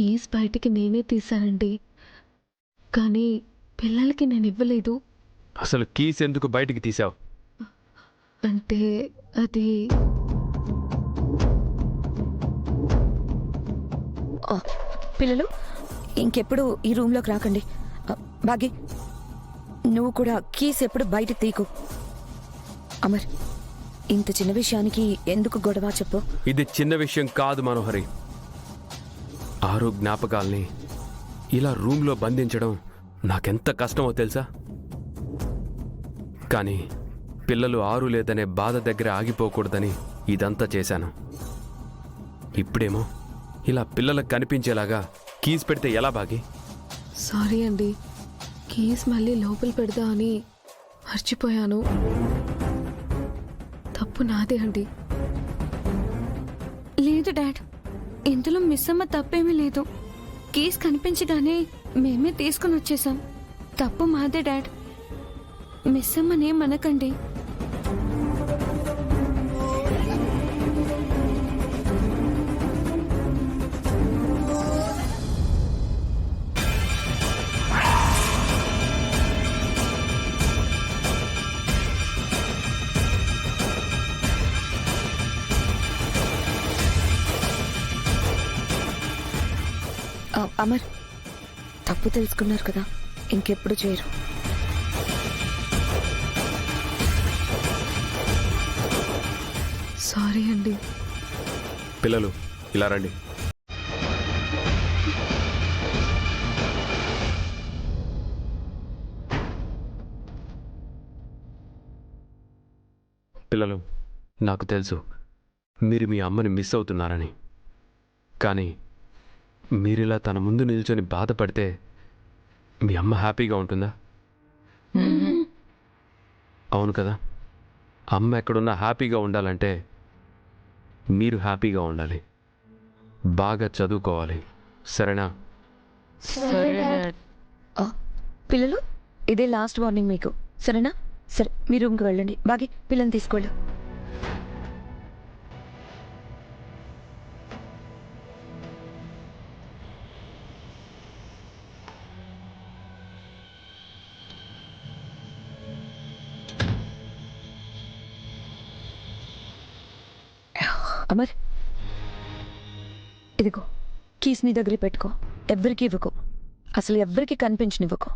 Keys బయటికి నేనే తీశానండి, కానీ పిల్లలకి నేను ఇవ్వలేదు. అసలు కీస్ ఎందుకు బయటికి తీసావు? అంటే అది పిల్లలు ఇంకెప్పుడు ఈ రూమ్లోకి రాకండి. బాగి, నువ్వు కూడా కీస్ ఎప్పుడు బయట తీకు. అమర్, ఇంత చిన్న విషయానికి ఎందుకు గొడవ చెప్పు? ఇది చిన్న విషయం కాదు మనోహరి. 6 జ్ఞాపకాల్ని ఇలా రూమ్లో బంధించడం నాకెంత కష్టమో తెలుసా? కానీ పిల్లలు 6 లేదనే బాధ దగ్గర ఆగిపోకూడదని ఇదంతా చేశాను. ఇప్పుడేమో ఇలా పిల్లలకు కనిపించేలాగా కీస్ పెడితే ఎలా బాగి? సారీ అండి, కీస్ మళ్ళీ లోపల పెడదా అని మర్చిపోయాను. తప్పు నాదే అండి. లేదు డాడ్, ఇందులో మిస్ అమ్మ తప్పేమీ లేదు. కీస్ కనిపించగానే మేమే తీసుకుని వచ్చేసాం. తప్పు మాదే డాడ్, మిస్ అమ్మనే మనకండి. అమర్, తప్పు తెలుసుకున్నారు కదా, ఇంకెప్పుడు చేయరు. సారీ అండి. పిల్లలు ఇలా రండి. పిల్లలు, నాకు తెలుసు మీరు మీ అమ్మని మిస్ అవుతున్నారని. కానీ మీరిలా తన ముందు నిల్చొని బాధపడితే మీ అమ్మ హ్యాపీగా ఉంటుందా? అవును కదా. అమ్మ ఎక్కడున్నా హ్యాపీగా ఉండాలంటే మీరు హ్యాపీగా ఉండాలి. బాగా చదువుకోవాలి, సరేనా? పిల్లలు, ఇదే లాస్ట్ వార్నింగ్ మీకు, సరేనా? సరే, మీ రూమ్కి వెళ్ళండి. బాగి, పిల్లల్ని తీసుకోండి. అమర్, ఇదిగో కీస్ నీ దగ్గర పెట్టుకో. ఎవ్వరికి ఇవ్వకు, అసలు ఎవ్వరికి కనిపించనివ్వకు.